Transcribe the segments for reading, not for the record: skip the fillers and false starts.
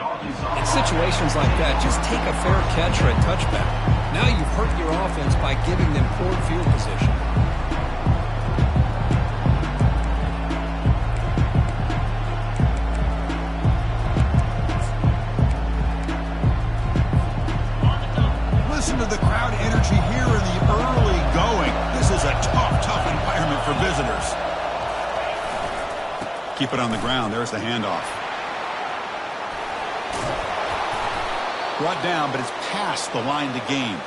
In situations like that, just take a fair catch or a touchback. Now you've hurt your offense by giving them poor field position. Listen to the crowd energy here in the early going. This is a tough environment for visitors. Keep it on the ground. There's the handoff. Brought down, but it's past the line to gain.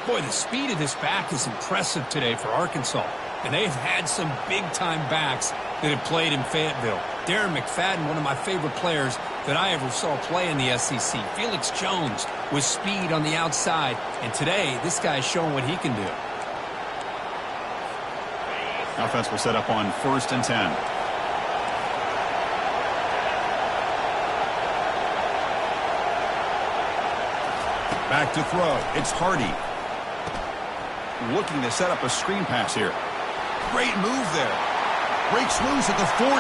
Boy, the speed of this back is impressive today for Arkansas. And they've had some big-time backs that have played in Fayetteville. Darren McFadden, one of my favorite players that I ever saw play in the SEC. Felix Jones with speed on the outside. And today, this guy's showing what he can do. Offense will set up on 1st and 10. Back to throw. It's Hardy. Looking to set up a screen pass here. Great move there. Breaks loose at the 40.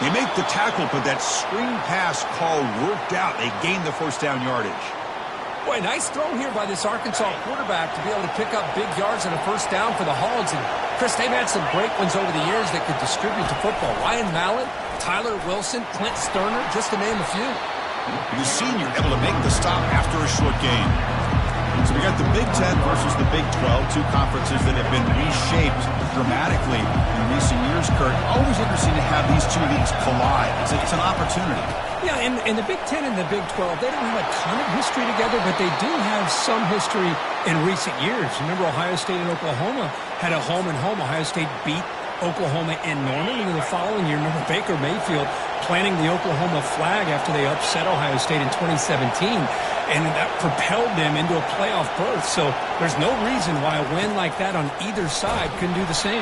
They make the tackle, but that screen pass call worked out. They gained the first down yardage. Boy, nice throw here by this Arkansas quarterback to be able to pick up big yards and a first down for the Hogs. And, Chris, they've had some great ones over the years that could distribute the football. Ryan Mallett, Tyler Wilson, Clint Sterner, just to name a few. The senior able to make the stop after a short gain. So we got the Big Ten versus the Big 12, two conferences that have been reshaped dramatically in recent years, Kurt. Always interesting to have these two leagues collide. It's an opportunity. Yeah, and the Big Ten and the Big 12, they don't have a ton of history together, but they do have some history in recent years. Remember, Ohio State and Oklahoma had a home-and-home. Ohio State beat Oklahoma in Norman, and then the following year, remember Baker Mayfield planting the Oklahoma flag after they upset Ohio State in 2017, and that propelled them into a playoff berth. So there's no reason why a win like that on either side couldn't do the same.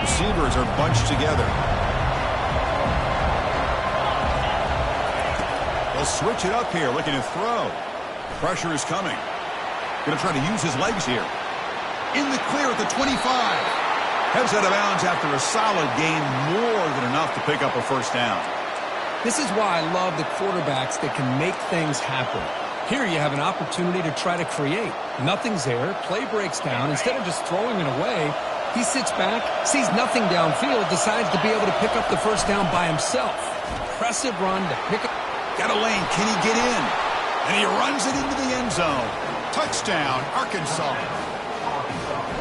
Receivers are bunched together. They'll switch it up here, looking to throw. Pressure is coming. Going to try to use his legs here. In the clear at the 25. Heads out of bounds after a solid gain, more than enough to pick up a first down. This is why I love the quarterbacks that can make things happen. Here you have an opportunity to try to create. Nothing's there. Play breaks down. Instead of just throwing it away, he sits back, sees nothing downfield, decides to be able to pick up the first down by himself. Impressive run to pick up. Got a lane. Can he get in? And he runs it into the end zone. Touchdown, Arkansas.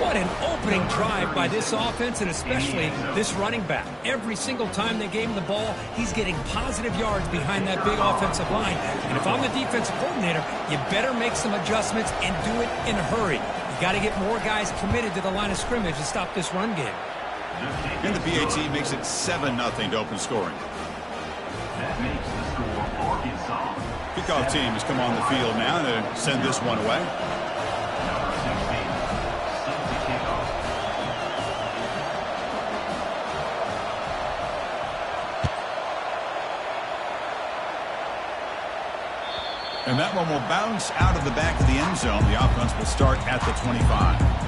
What an opening drive by this offense, and especially this running back. Every single time they gave him the ball, he's getting positive yards behind that big offensive line. And if I'm the defensive coordinator, you better make some adjustments and do it in a hurry. You got to get more guys committed to the line of scrimmage to stop this run game. And the PAT makes it 7-0 to open scoring. That makes the score Arkansas. Kickoff team has come on the field now to send this one away. Number 16, set to kick off. And that one will bounce out of the back of the end zone. The offense will start at the 25.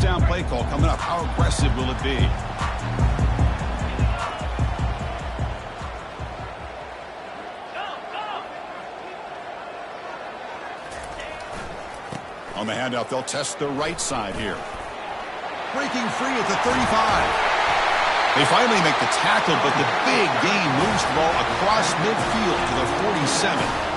Down play call coming up. How aggressive will it be? On the handoff, they'll test the right side here. Breaking free at the 35. They finally make the tackle, but the big gain moves the ball across midfield to the 47.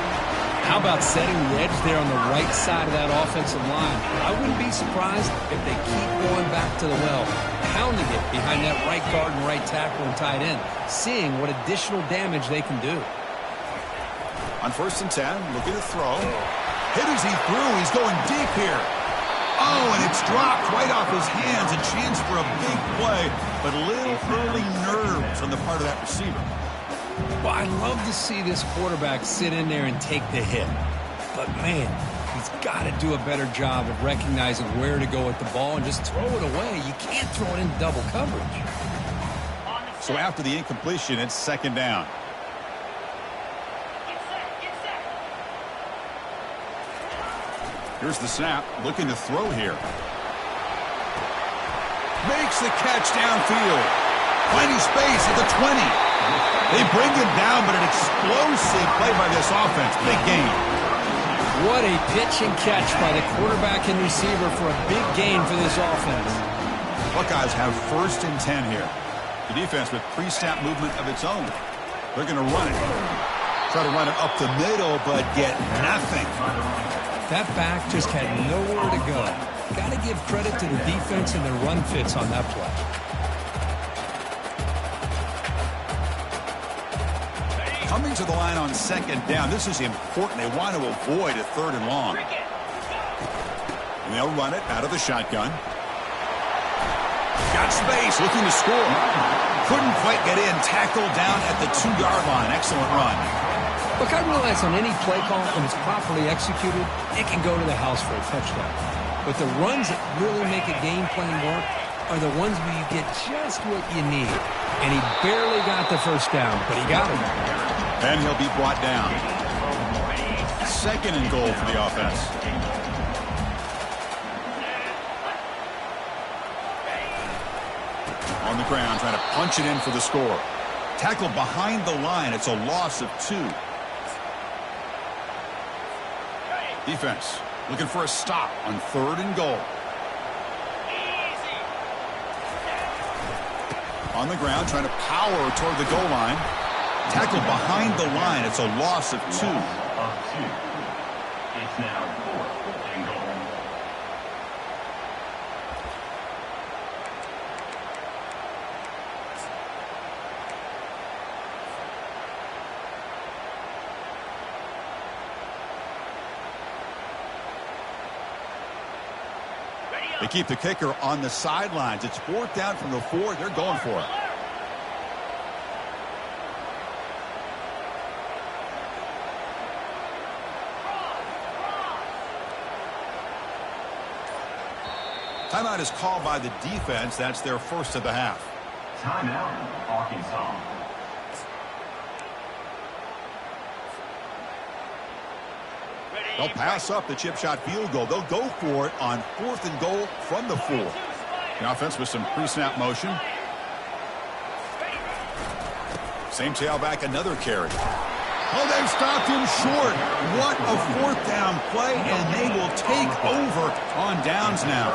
How about setting the edge there on the right side of that offensive line? I wouldn't be surprised if they keep going back to the well, pounding it behind that right guard and right tackle and tight end, seeing what additional damage they can do. On 1st and 10, looking to throw. Hit as he threw. He's going deep here. Oh, and it's dropped right off his hands. A chance for a big play, but a little early nerves on the part of that receiver. Well, I love to see this quarterback sit in there and take the hit. But, man, He's got to do a better job of recognizing where to go with the ball and just throw it away. You can't throw it in double coverage. So after the incompletion, it's second down. Here's the snap, looking to throw here. Makes the catch downfield. Finding space at the 20. They bring him down, but an explosive play by this offense. Big gain. What a pitch and catch by the quarterback and receiver for a big gain for this offense. Buckeyes have 1st and 10 here. The defense with pre-snap movement of its own. They're going to run it. Try to run it up the middle, but get nothing. That back just had nowhere to go. Got to give credit to the defense and their run fits on that play. Coming to the line on second down. This is important. They want to avoid a 3rd and long. And they'll run it out of the shotgun. Got space, looking to score. Couldn't quite get in. Tackled down at the 2-yard line. Excellent run. Look, I realize on any play call, when it's properly executed, it can go to the house for a touchdown. But the runs that really make a game plan work are the ones where you get just what you need. And he barely got the first down, but he got it. And he'll be brought down. 2nd and goal for the offense. On the ground, trying to punch it in for the score. Tackled behind the line. It's a loss of 2. Defense looking for a stop on 3rd and goal. On the ground, trying to power toward the goal line. Tackled behind the line. It's a loss of 2. It's now 4th and goal. They keep the kicker on the sidelines. It's 4th down from the 4. They're going for it. Timeout is called by the defense. That's their 1st of the half. Timeout, Arkansas. They'll pass up the chip shot field goal. They'll go for it on 4th and goal from the 4. The offense with some pre-snap motion. Same tailback, another carry. Oh, they've stopped him short. What a 4th down play, and they will take over on downs now.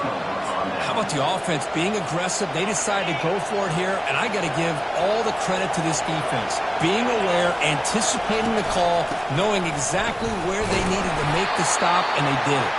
How about the offense being aggressive? They decided to go for it here, and I got to give all the credit to this defense. Being aware, anticipating the call, knowing exactly where they needed to make the stop, and they did it.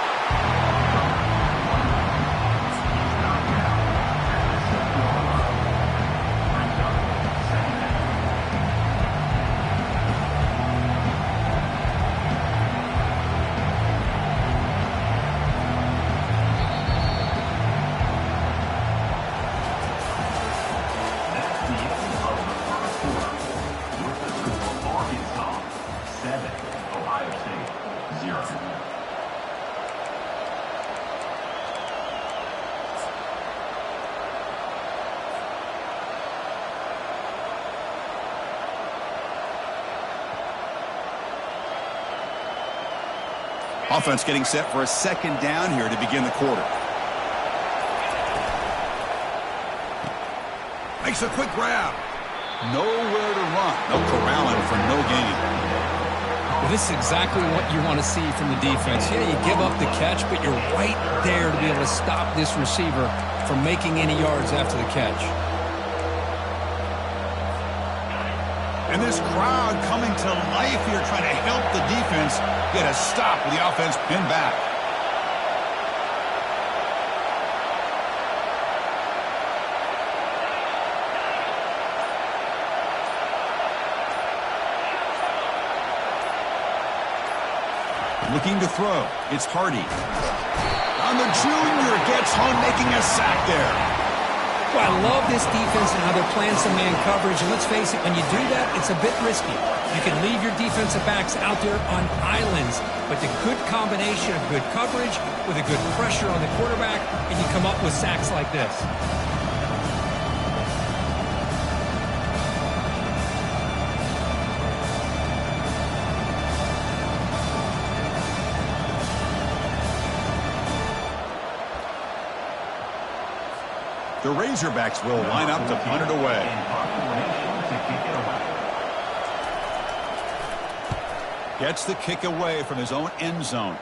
Offense getting set for a 2nd down here to begin the quarter. Makes a quick grab. Nowhere to run. No corralling for no gain. Well, this is exactly what you want to see from the defense. Yeah, you give up the catch, but you're right there to be able to stop this receiver from making any yards after the catch. And this crowd coming to life here, trying to help the defense get a stop with the offense pinned back. Looking to throw. It's Hardy. On the junior, gets home, making a sack there. Well, I love this defense and how they're playing some man coverage. And let's face it, when you do that, it's a bit risky. You can leave your defensive backs out there on islands. But the good combination of good coverage with a good pressure on the quarterback, and you come up with sacks like this. The Razorbacks will line up to punt it away. Gets the kick away from his own end zone.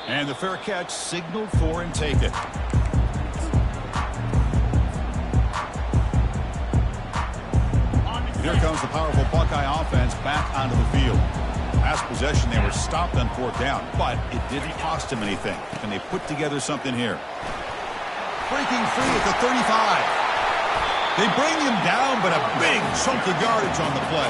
And the fair catch signaled for and take it. Here comes the powerful Buckeye offense back onto the field. Last possession, they were stopped on 4th down, but it didn't cost them anything. And they put together something here. Breaking free at the 35. They bring him down, but a big chunk of yardage on the play.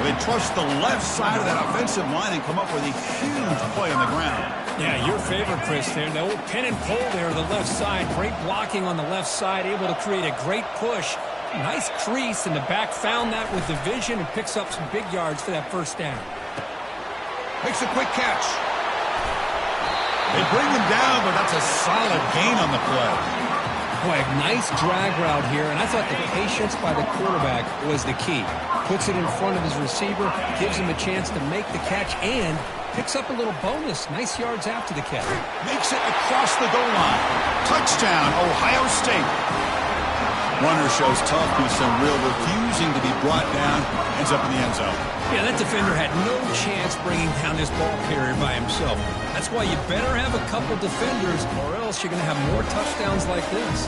They trust the left side of that offensive line and come up with a huge play on the ground. Yeah, your favorite, Chris, there. The old pin and pull there, the left side. Great blocking on the left side, able to create a great push. Nice crease, and the back found that with the vision and picks up some big yards for that first down. Makes a quick catch. They bring him down, but that's a solid gain on the play. Boy, a nice drag route here, and I thought the patience by the quarterback was the key. Puts it in front of his receiver, gives him a chance to make the catch, and picks up a little bonus. Nice yards after the catch. Makes it across the goal line. Touchdown, Ohio State. Runner shows toughness and real refusing to be brought down. Ends up in the end zone. Yeah, that defender had no chance bringing down this ball carrier by himself. That's why you better have a couple defenders, or else you're going to have more touchdowns like this.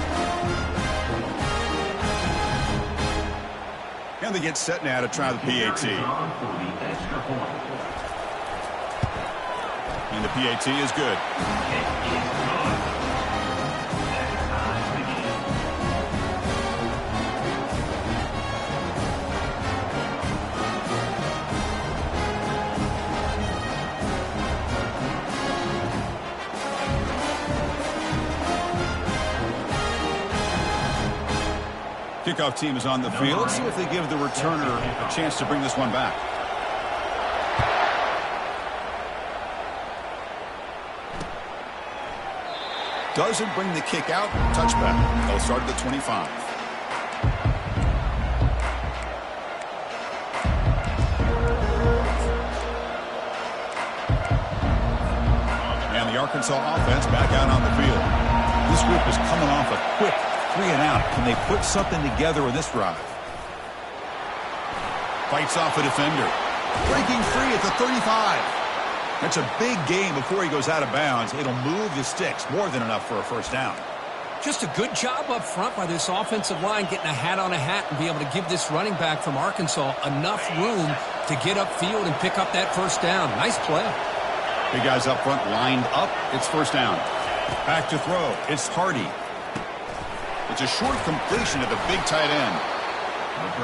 And they get set now to try the PAT. And the PAT is good. Kickoff team is on the field. Let's see if they give the returner a chance to bring this one back. Doesn't bring the kick out. Touchback. They'll start at the 25. And the Arkansas offense back out on the field. This group is coming off a quick 3 and out. Can they put something together in this drive? Fights off a defender. Breaking free at the 35. That's a big gain before he goes out of bounds. It'll move the sticks. More than enough for a first down. Just a good job up front by this offensive line, getting a hat on a hat and be able to give this running back from Arkansas enough room to get upfield and pick up that first down. Nice play. Big guys up front lined up. It's first down. Back to throw. It's Hardy. It's a short completion to the big tight end.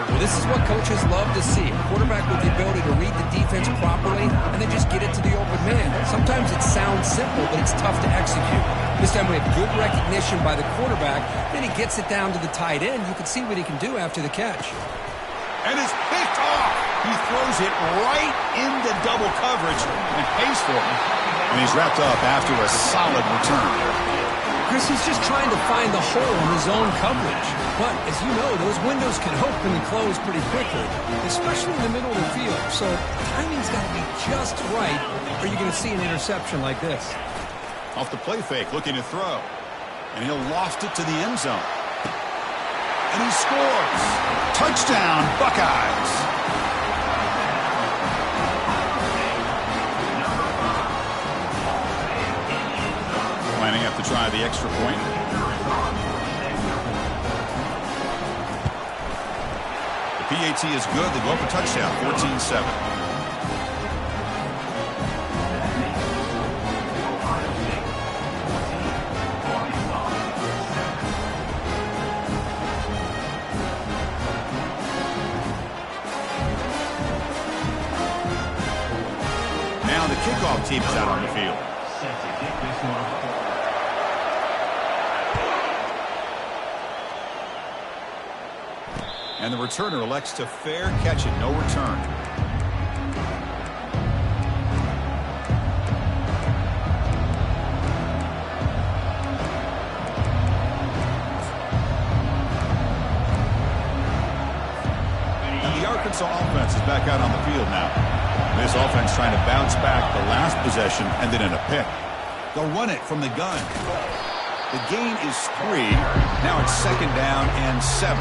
Well, this is what coaches love to see. A quarterback with the ability to read the defense properly and then just get it to the open man. Sometimes it sounds simple, but it's tough to execute. This time we have good recognition by the quarterback. Then he gets it down to the tight end. You can see what he can do after the catch. And it's picked off. He throws it right into double coverage and pays for it. And he's wrapped up after a solid return. Chris, he's just trying to find the hole in his own coverage. But, as you know, those windows can open and close pretty quickly, especially in the middle of the field. So, timing's got to be just right, or you're going to see an interception like this. Off the play fake, looking to throw. And he'll loft it to the end zone. And he scores. Touchdown, Buckeyes. Lining up to try the extra point. The PAT is good. They go up a touchdown, 14-7. Now the kickoff team is out on the field. And the returner elects to fair catch it, no return. And the Arkansas offense is back out on the field now. This offense trying to bounce back the last possession and then in a pick. They'll run it from the gun. The gain is 3. Now it's 2nd down and 7.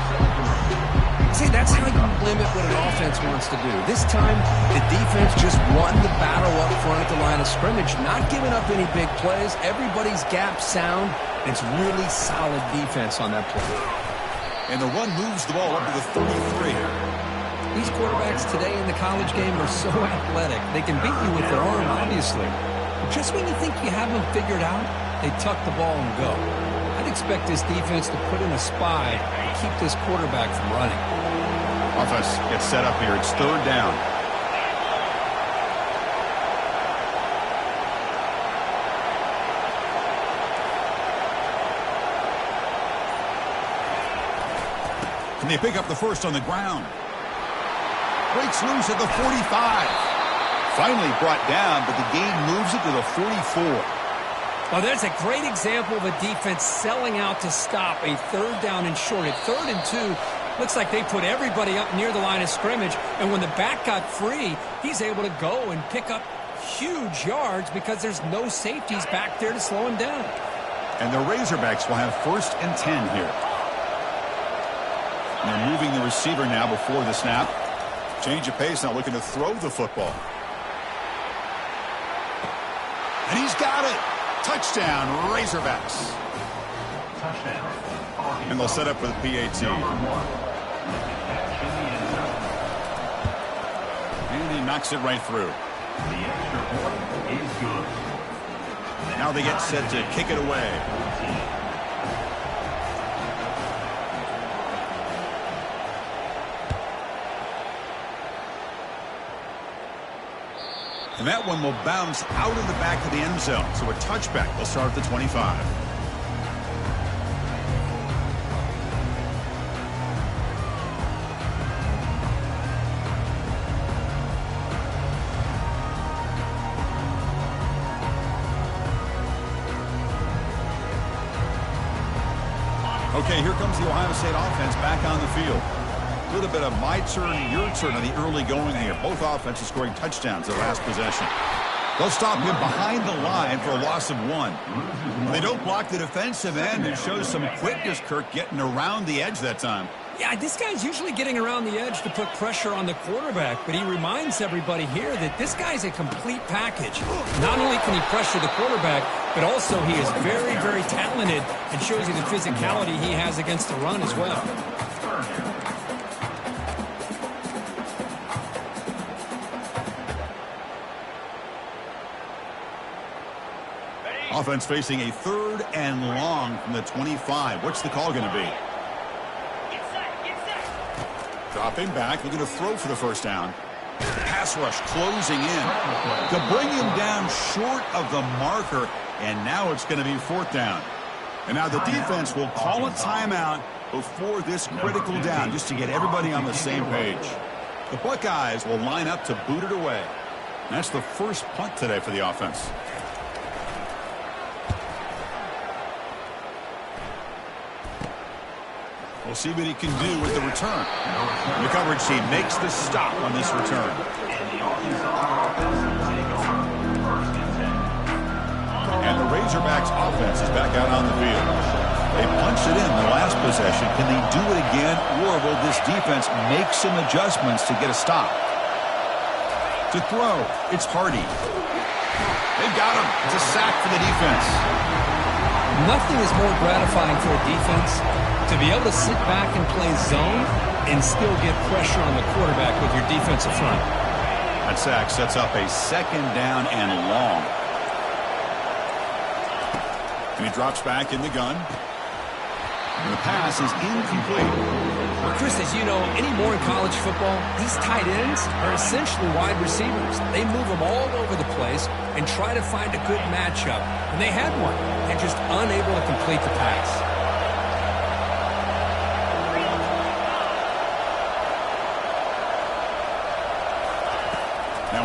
See, that's how you limit what an offense wants to do. This time, the defense just won the battle up front at the line of scrimmage, not giving up any big plays. Everybody's gap sound. It's really solid defense on that play. And the run moves the ball up to the 33. These quarterbacks today in the college game are so athletic. They can beat you with their arm, obviously. But just when you think you have them figured out, they tuck the ball and go. I'd expect this defense to put in a spy and keep this quarterback from running. Offense gets set up here. It's 3rd down. And they pick up the first on the ground. Breaks loose at the 45. Finally brought down, but the gain moves it to the 44. Well, there's a great example of a defense selling out to stop a 3rd down and short. At 3rd and 2, looks like they put everybody up near the line of scrimmage, and when the back got free, he's able to go and pick up huge yards because there's no safeties back there to slow him down. And the Razorbacks will have 1st and 10 here. And they're moving the receiver now before the snap. Change of pace, now looking to throw the football. And he's got it. Touchdown, Razorbacks. Touchdown. And they'll set up for the PAT. And he knocks it right through. The extra point is good. Now they get set to kick it away. And that one will bounce out of the back of the end zone. So a touchback. They'll start at the 25. Okay, here comes the Ohio State offense back on the field. A little bit of my turn, your turn on the early going here. Both offenses scoring touchdowns their last possession. They'll stop him behind the line for a loss of 1. They don't block the defensive end and shows some quickness, Kirk, getting around the edge that time. Yeah, this guy's usually getting around the edge to put pressure on the quarterback, but he reminds everybody here that this guy's a complete package. Not only can he pressure the quarterback, but also he is very, very talented and shows you the physicality he has against the run as well. Offense facing a 3rd and long from the 25. What's the call going to be? Dropping back, looking to throw for the 1st down. Pass rush closing in to bring him down short of the marker, and now it's going to be 4th down. And now the defense will call a timeout before this critical down just to get everybody on the same page. The Buckeyes will line up to boot it away. And that's the first punt today for the offense. We'll see what he can do with the return. The coverage team makes the stop on this return. And the Razorbacks offense is back out on the field. They punched it in the last possession. Can they do it again, or will this defense make some adjustments to get a stop? To throw, it's Hardy. They've got him. It's a sack for the defense. Nothing is more gratifying for a defense to be able to sit back and play zone and still get pressure on the quarterback with your defensive front. That sack sets up a 2nd down and long. And he drops back in the gun. And the pass is incomplete. Well, Chris, as you know, anymore in college football, these tight ends are essentially wide receivers. They move them all over the place and try to find a good matchup. And they had one. They're just unable to complete the pass.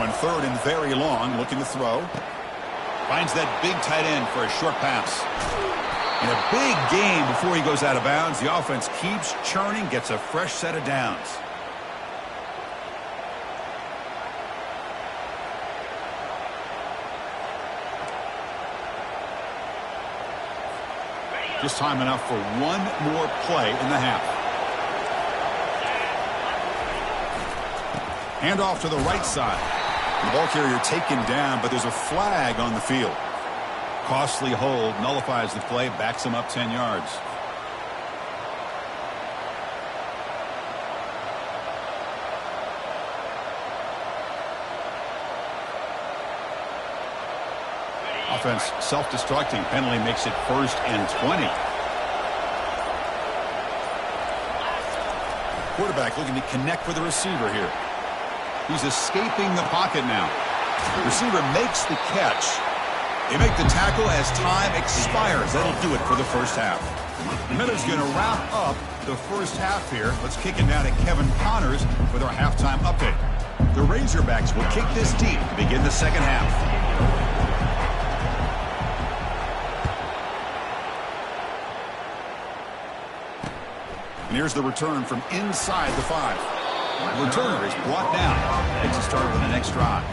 Now in third and very long, looking to throw. Finds that big tight end for a short pass. In a big game before he goes out of bounds, the offense keeps churning, gets a fresh set of downs. Just time enough for one more play in the half. Hand off to the right side. The ball carrier taken down, but there's a flag on the field. Costly hold, nullifies the play, backs him up 10 yards. Offense self-destructing. Penalty makes it 1st and 20. Quarterback looking to connect with the receiver here. He's escaping the pocket now. Receiver makes the catch. They make the tackle as time expires. That'll do it for the first half. Miller's going to wrap up the first half here. Let's kick it down to Kevin Connors with our halftime update. The Razorbacks will kick this deep to begin the second half. And here's the return from inside the 5. The returner is brought down. Makes a start with the next drive.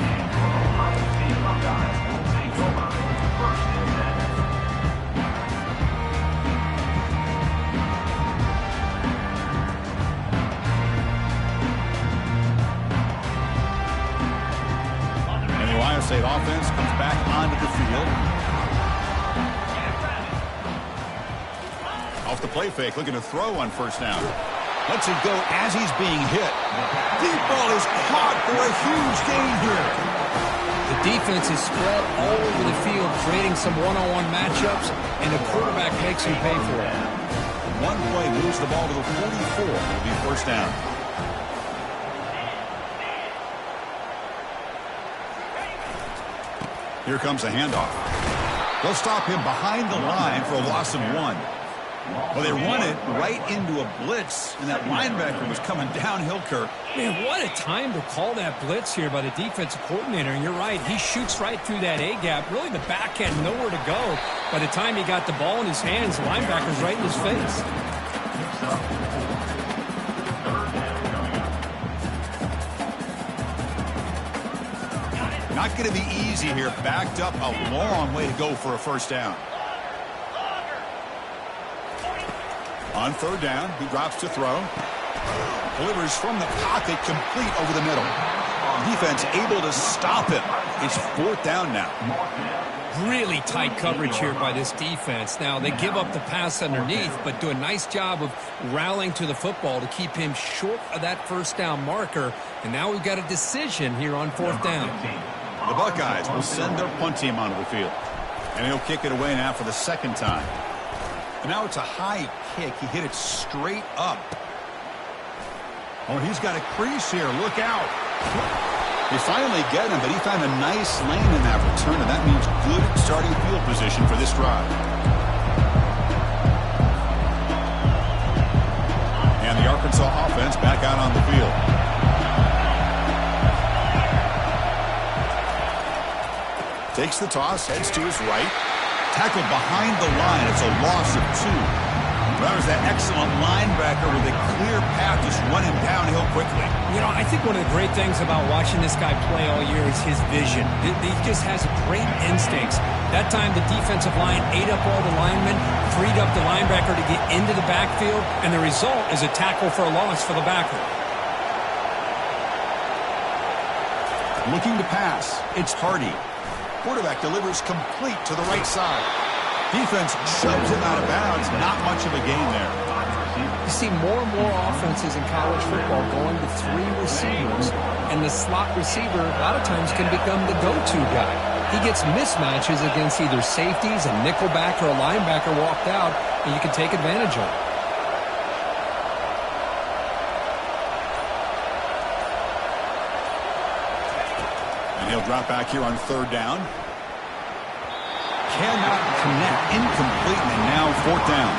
And the Ohio State offense comes back onto the field. Off the play fake, looking to throw on first down. Lets it go as he's being hit. Deep ball is caught for a huge gain here. The defense is spread all over the field, creating some one-on-one matchups, and the quarterback makes him pay for it. One play moves the ball to the 44. It'll be first down. Here comes a handoff. They'll stop him behind the line for a loss of 1. Well, they run it right into a blitz, and that linebacker was coming downhill, Kirk. Man, what a time to call that blitz here by the defensive coordinator. And you're right, he shoots right through that A-gap. Really, the back had nowhere to go. By the time he got the ball in his hands, the linebacker's right in his face. Not going to be easy here. Backed up a long way to go for a first down. On third down, he drops to throw. Delivers from the pocket, complete over the middle. Defense able to stop him. It's 4th down now. Really tight coverage here by this defense. Now, they give up the pass underneath, but do a nice job of rallying to the football to keep him short of that first down marker. And now we've got a decision here on 4th down. The Buckeyes will send their punt team onto the field. And he'll kick it away now for the 2nd time. And now it's a high kick. He hit it straight up. Oh, he's got a crease here. Look out. They finally get him, but he found a nice lane in that return, and that means good starting field position for this drive. And the Arkansas offense back out on the field. Takes the toss, heads to his right. Tackled behind the line. It's a loss of 2. That was that excellent linebacker with a clear path just running downhill quickly. You know, I think one of the great things about watching this guy play all year is his vision. He just has great instincts. That time the defensive line ate up all the linemen, freed up the linebacker to get into the backfield, and the result is a tackle for a loss for the backer. Looking to pass. It's Hardy. Quarterback delivers complete to the right side. Defense shoves him out of bounds. Not much of a gain there. You see more and more offenses in college football going to 3 receivers, and the slot receiver a lot of times can become the go-to guy. He gets mismatches against either safeties, a nickelback, or a linebacker walked out, and you can take advantage of it. He'll drop back here on 3rd down. Cannot connect. Incomplete, and now 4th down.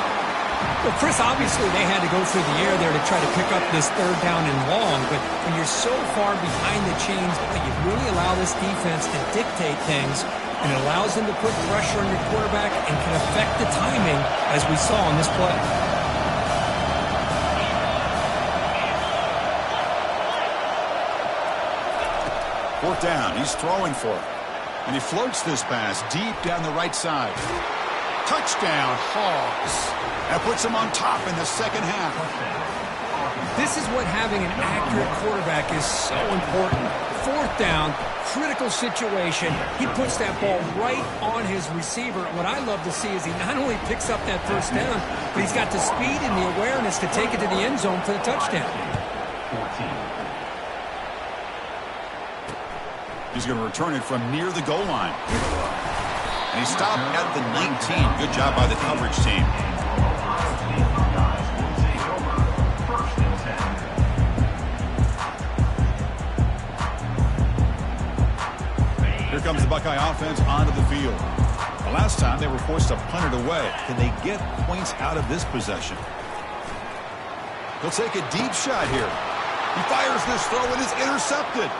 Well, Chris, obviously they had to go through the air there to try to pick up this 3rd down and long, but when you're so far behind the chains, but you really allow this defense to dictate things, and it allows them to put pressure on your quarterback and can affect the timing, as we saw on this play. Fourth down, he's throwing for it. And he floats this pass deep down the right side. Touchdown, Hogs. That puts him on top in the second half. This is what having an accurate quarterback is so important. Fourth down, critical situation. He puts that ball right on his receiver. What I love to see is he not only picks up that first down, but he's got the speed and the awareness to take it to the end zone for the touchdown. He's going to return it from near the goal line. And he stopped at the 19. Good job by the coverage team. Here comes the Buckeye offense onto the field. The last time they were forced to punt it away. Can they get points out of this possession? He'll take a deep shot here. He fires this throw and is intercepted.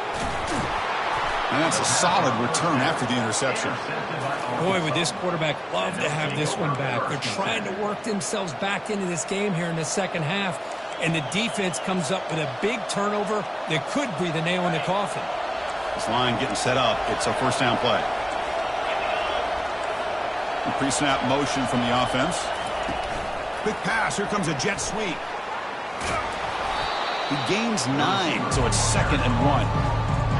And that's a solid return after the interception. Boy, would this quarterback love to have this one back. They're trying to work themselves back into this game here in the second half, and the defense comes up with a big turnover that could be the nail in the coffin. This line getting set up. It's a first down play. Pre-snap motion from the offense. Quick pass. Here comes a jet sweep. He gains 9, so it's 2nd and 1.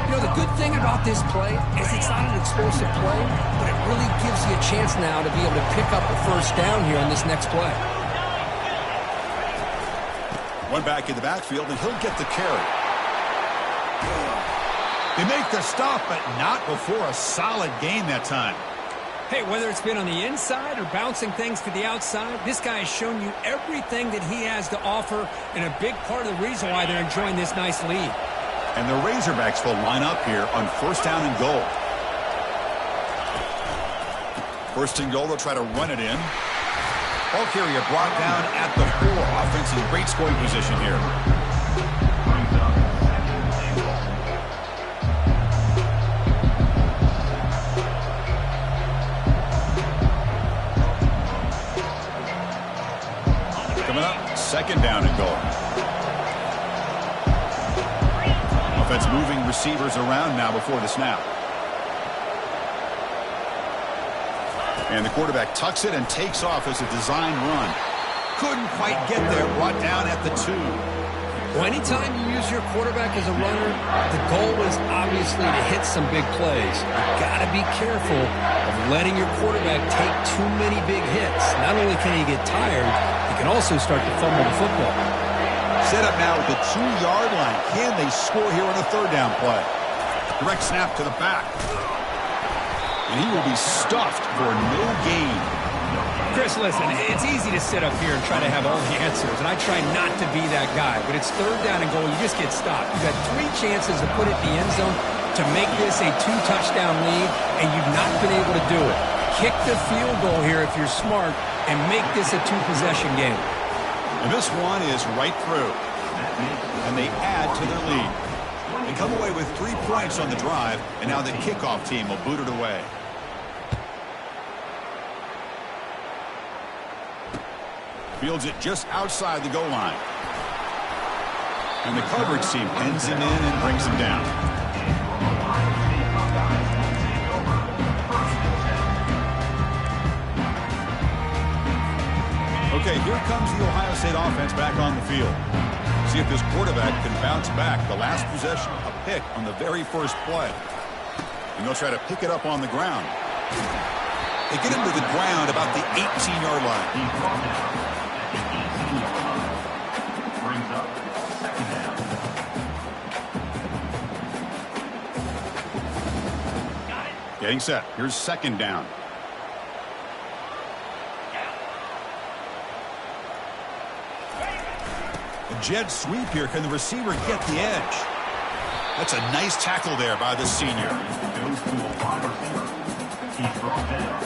You know, the good thing about this play is it's not an explosive play, but it really gives you a chance now to be able to pick up a first down here on this next play. One back in the backfield, and he'll get the carry. They make the stop, but not before a solid gain that time. Hey, whether it's been on the inside or bouncing things to the outside, this guy has shown you everything that he has to offer, and a big part of the reason why they're enjoying this nice lead. And the Razorbacks will line up here on first down and goal. First and goal, they'll try to run it in. Ball carrier brought down at the 4. Offense in great scoring position here. Coming up, second down and goal. Offense moving receivers around now before the snap. And the quarterback tucks it and takes off as a design run. Couldn't quite get there, brought down at the 2. Well, anytime you use your quarterback as a runner, the goal is obviously to hit some big plays. You've got to be careful of letting your quarterback take too many big hits. Not only can he get tired, he can also start to fumble the football. Set up now at the 2-yard line. Can they score here on a third down play? Direct snap to the back. And he will be stuffed for no gain. Chris, listen, it's easy to sit up here and try to have all the answers, and I try not to be that guy. But it's third down and goal. You just get stopped. You've got 3 chances to put it in the end zone to make this a 2-touchdown lead, and you've not been able to do it. Kick the field goal here if you're smart and make this a 2-possession game. And this one is right through. And they add to their lead. They come away with 3 points on the drive, and now the kickoff team will boot it away. Fields it just outside the goal line. And the coverage team pens him in and brings him down. Okay, here comes the Ohio State offense back on the field. See if this quarterback can bounce back. The last possession, a pick on the very first play. And they'll try to pick it up on the ground. They get him to the ground about the 18-yard line. Getting set. Here's second down. A jet sweep here. Can the receiver get the edge? That's a nice tackle there by the senior. Goes to a wide receiver. He's brought down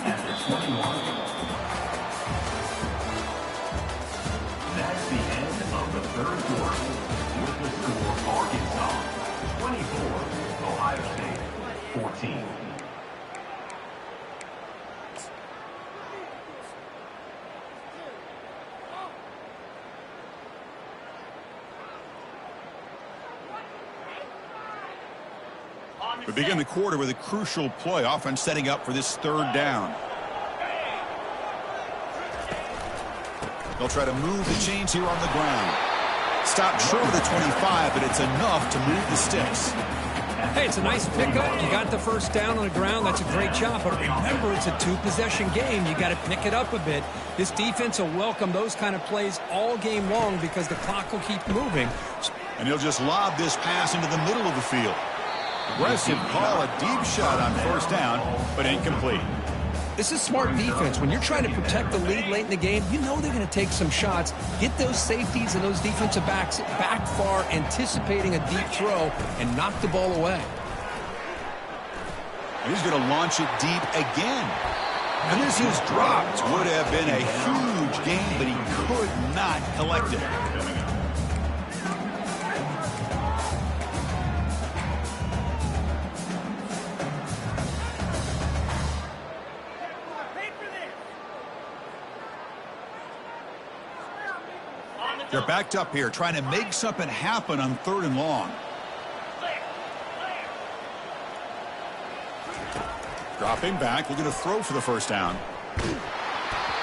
at the 21. That's the end of the third quarter. With the score We begin the quarter with a crucial play. Offense setting up for this third down. They'll try to move the chains here on the ground. Stop short of the 25, but it's enough to move the sticks. Hey, it's a nice pickup. You got the first down on the ground. That's a great job. But remember, it's a two-possession game. You got to pick it up a bit. This defense will welcome those kind of plays all game long because the clock will keep moving. And he'll just lob this pass into the middle of the field. Aggressive call, a deep shot on first down, but incomplete. This is smart defense. When you're trying to protect the lead late in the game, you know they're going to take some shots, get those safeties and those defensive backs back far, anticipating a deep throw, and knock the ball away. And he's going to launch it deep again. And this is dropped. Would have been a huge gain, but he could not collect it. They're backed up here, trying to make something happen on 3rd and long. Dropping back, looking to throw for the first down.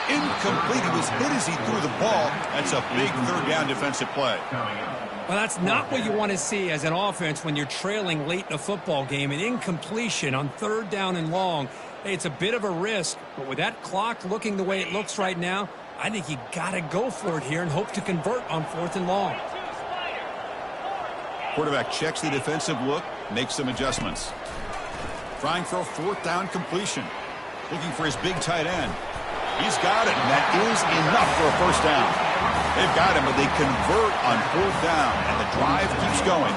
Incomplete. He was hit as he threw the ball. That's a big 3rd down defensive play. Well, that's not what you want to see as an offense when you're trailing late in a football game. An incompletion on 3rd down and long. Hey, it's a bit of a risk, but with that clock looking the way it looks right now, I think you got to go for it here and hope to convert on 4th and long. Quarterback checks the defensive look, makes some adjustments. Trying for a 4th down completion. Looking for his big tight end. He's got it, and that is enough for a first down. They've got him, but they convert on 4th down, and the drive keeps going.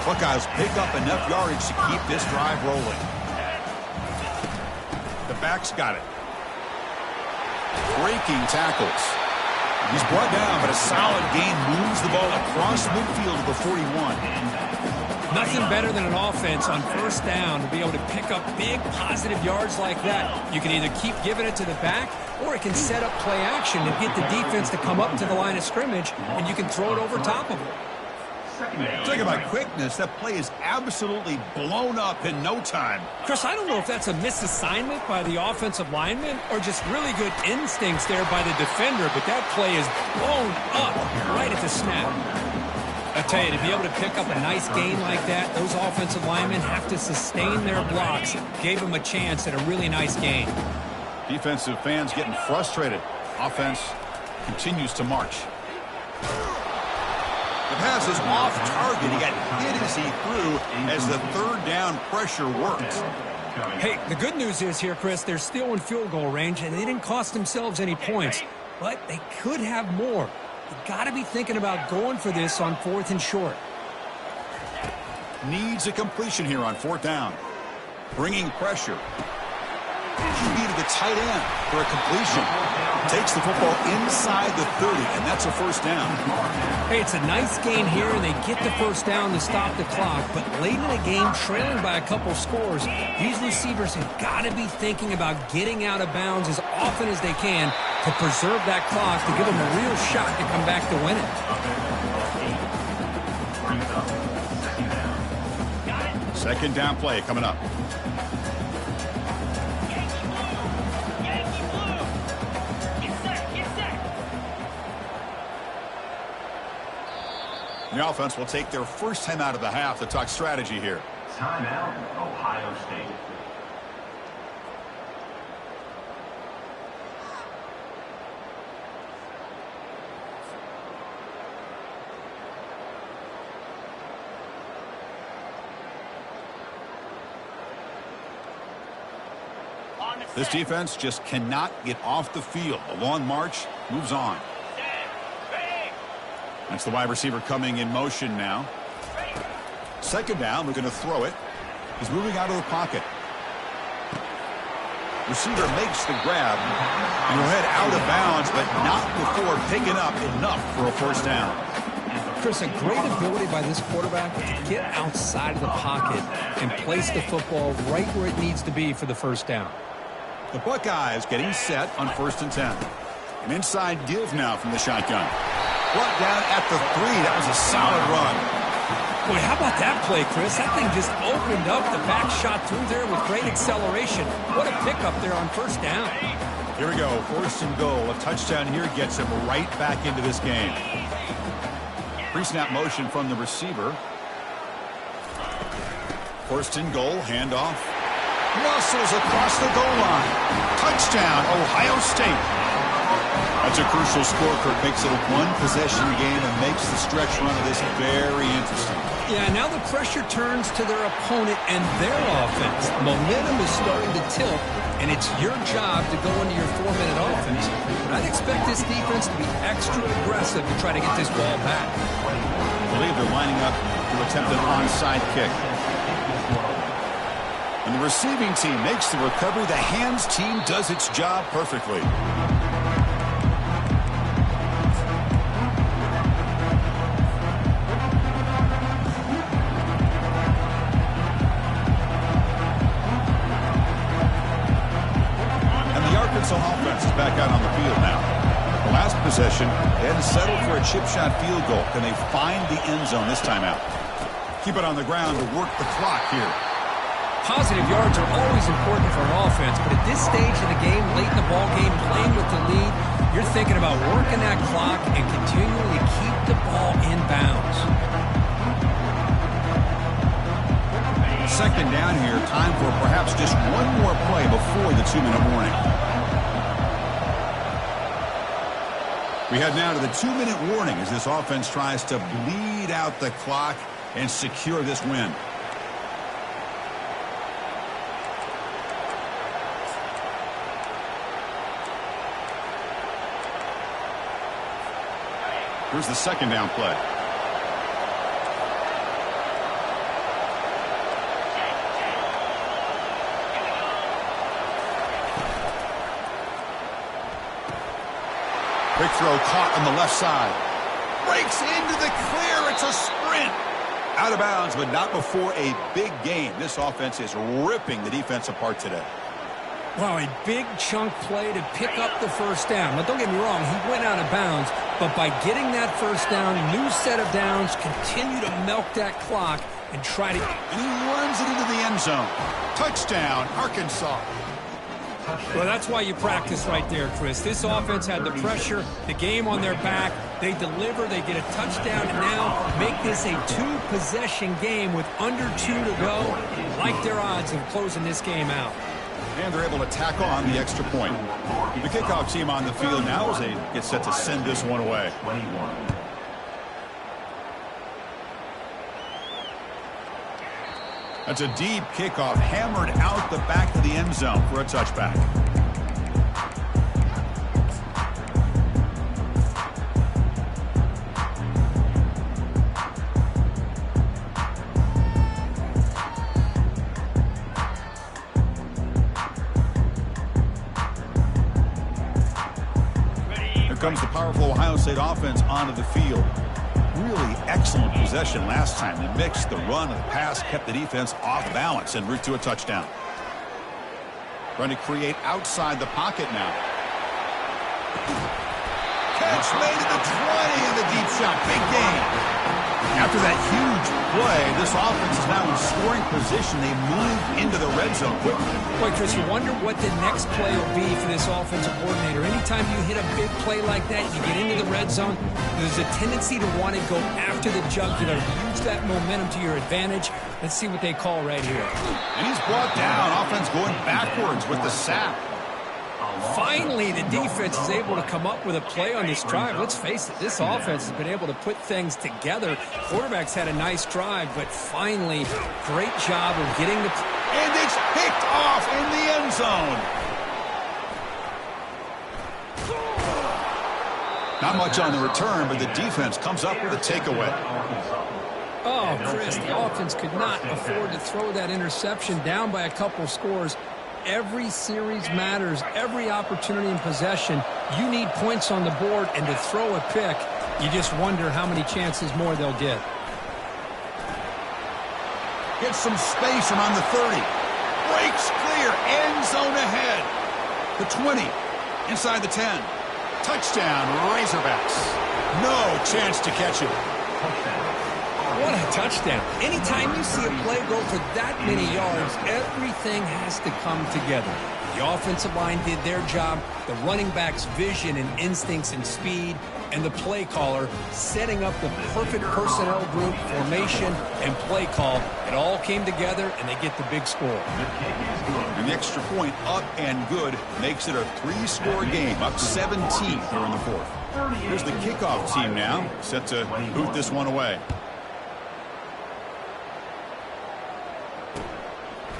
Buckeyes pick up enough yardage to keep this drive rolling. The back's got it. Breaking tackles. He's brought down, but a solid gain moves the ball across midfield to the 41. Nothing better than an offense on 1st down to be able to pick up big positive yards like that. You can either keep giving it to the back, or it can set up play action and get the defense to come up to the line of scrimmage, and you can throw it over top of them. Talking about quickness, that play is absolutely blown up in no time. Chris, I don't know if that's a misassignment by the offensive lineman or just really good instincts there by the defender, but that play is blown up right at the snap. I tell you, to be able to pick up a nice gain like that, those offensive linemen have to sustain their blocks. Gave them a chance at a really nice gain. Defensive fans getting frustrated. Offense continues to march. The pass is off target. He got hit as he threw as the 3rd down pressure worked. Hey, the good news is here, Chris, they're still in field goal range, and they didn't cost themselves any points, but they could have more. You got to be thinking about going for this on 4th and short. Needs a completion here on 4th down. Bringing pressure. QB to the tight end for a completion. Takes the football inside the 30, and that's a first down. Hey, it's a nice gain here, and they get the first down to stop the clock. But late in the game, trailing by a couple scores, these receivers have got to be thinking about getting out of bounds as often as they can to preserve that clock, to give them a real shot to come back to win it. Second down play coming up. The offense will take their first time out of the half to talk strategy here. Timeout, Ohio State. This defense just cannot get off the field. A long march moves on. That's the wide receiver coming in motion now. Second down, we're going to throw it. He's moving out of the pocket. Receiver makes the grab. And he'll head out of bounds, but not before picking up enough for a first down. Chris, a great ability by this quarterback to get outside of the pocket and place the football right where it needs to be for the first down. The Buckeyes getting set on 1st and 10. An inside give now from the shotgun. Brought down at the 3. That was a solid run. Boy, how about that play, Chris? That thing just opened up. The back shot through there with great acceleration. What a pickup there on first down. Here we go, 4th and goal. A touchdown here gets him right back into this game. Pre-snap motion from the receiver. 1st and goal, handoff. Muscles across the goal line. Touchdown, Ohio State. That's a crucial score, Kurt. Makes it a one-possession game and makes the stretch run of this very interesting. Yeah, now the pressure turns to their opponent and their offense. Momentum is starting to tilt, and it's your job to go into your 4-minute offense. But I'd expect this defense to be extra aggressive to try to get this ball back. I believe they're lining up to attempt an onside kick. And the receiving team makes the recovery. The hands team does its job perfectly. Offense is back out on the field now. The last possession, they had to settle for a chip shot field goal. Can they find the end zone this time out? Keep it on the ground to work the clock here. Positive yards are always important for an offense, but at this stage of the game, late in the ball game, playing with the lead, you're thinking about working that clock and continuing to keep the ball in bounds. 2nd down here, time for perhaps just one more play before the 2-minute warning. We head now to the 2-minute warning as this offense tries to bleed out the clock and secure this win. Here's the 2nd down play. Quick throw caught on the left side. Breaks into the clear. It's a sprint. Out of bounds, but not before a big game. This offense is ripping the defense apart today. Wow, a big chunk play to pick up the first down. Now, don't get me wrong, he went out of bounds, but by getting that first down, new set of downs, continue to milk that clock and try to... And he runs it into the end zone. Touchdown, Arkansas. Well, that's why you practice right there, Chris. This offense had the pressure, the game on their back. They deliver, they get a touchdown, and now make this a 2-possession game with under 2 to go. Like their odds of closing this game out. And they're able to tack on the extra point. The kickoff team on the field now as they get set to send this one away. That's a deep kickoff, hammered out the back of the end zone for a touchback. Here comes the powerful Ohio State offense onto the field. Really excellent possession last time. They mixed the run and the pass, kept the defense off balance en route to a touchdown. Trying to create outside the pocket now. Catch made at the 20 and the deep shot. Big game. After that huge play, this offense is now in scoring position. They move into the red zone quickly. Boy, Chris, you wonder what the next play will be for this offensive coordinator. Anytime you hit a big play like that, you get into the red zone, there's a tendency to want to go after the jugular, use that momentum to your advantage. Let's see what they call right here. And he's brought down. Offense going backwards with the sack. Finally, the defense is able to come up with a play on this drive. Let's face it, this offense has been able to put things together. Quarterback's had a nice drive, but finally, great job of getting the... And it's picked off in the end zone. Not much on the return, but the defense comes up with a takeaway. Oh, Chris, the offense could not afford to throw that interception down by a couple scores. Every series matters. Every opportunity in possession, you need points on the board, and to throw a pick, you just wonder how many chances more they'll get. Gets some space around the 30. Breaks clear. End zone ahead. The 20. Inside the 10. Touchdown, Razorbacks. No chance to catch it. What a touchdown. Anytime you see a play go for that many yards, everything has to come together. The offensive line did their job, the running back's vision and instincts and speed, and the play caller setting up the perfect personnel group, formation, and play call. It all came together, and they get the big score. And the extra point up and good makes it a 3-score game, up 17 here in the fourth. Here's the kickoff team now, set to boot this one away.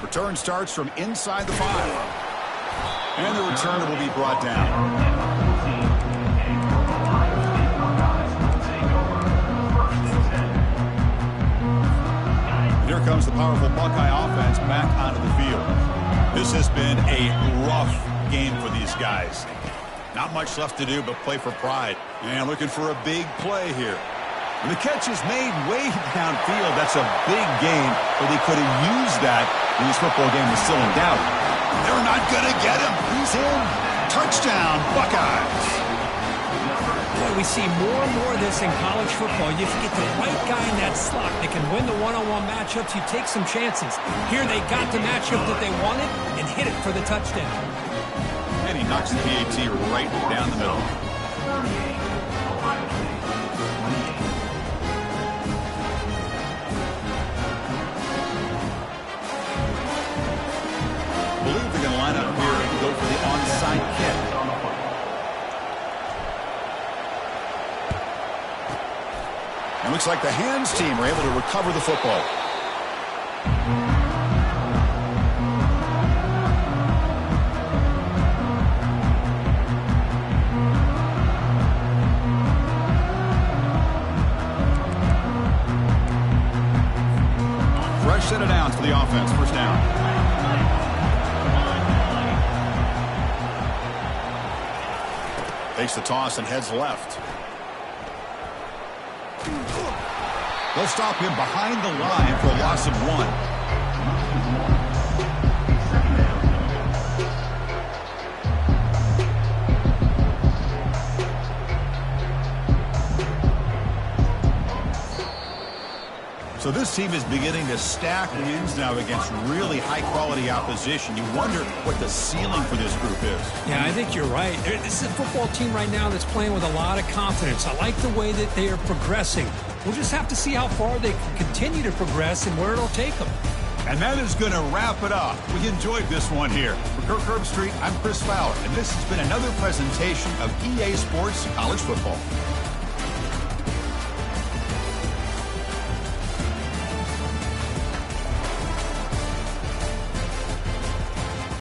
Return starts from inside the 5. And the returner will be brought down. Here comes the powerful Buckeye offense back onto the field. This has been a rough game for these guys. Not much left to do but play for pride. And looking for a big play here. And the catch is made way downfield. That's a big gain, but they could have used that when this football game was still in doubt. They're not going to get him. He's in. Touchdown, Buckeyes. Boy, we see more and more of this in college football. You get the right guy in that slot that can win the one-on-one matchups. You take some chances. Here they got the matchup that they wanted and hit it for the touchdown. And he knocks the PAT right down the middle. I believe they're going to line up here and go for the onside kick. It looks like the hands team are able to recover the football. Fresh set of downs for the offense. First down. Takes the toss and heads left. They'll stop him behind the line for a loss of 1. So this team is beginning to stack wins now against really high-quality opposition. You wonder what the ceiling for this group is. Yeah, I think you're right. This is a football team right now that's playing with a lot of confidence. I like the way that they are progressing. We'll just have to see how far they can continue to progress and where it'll take them. And that is going to wrap it up. We enjoyed this one here. For Kirk Herbstreit, I'm Chris Fowler, and this has been another presentation of EA Sports College Football.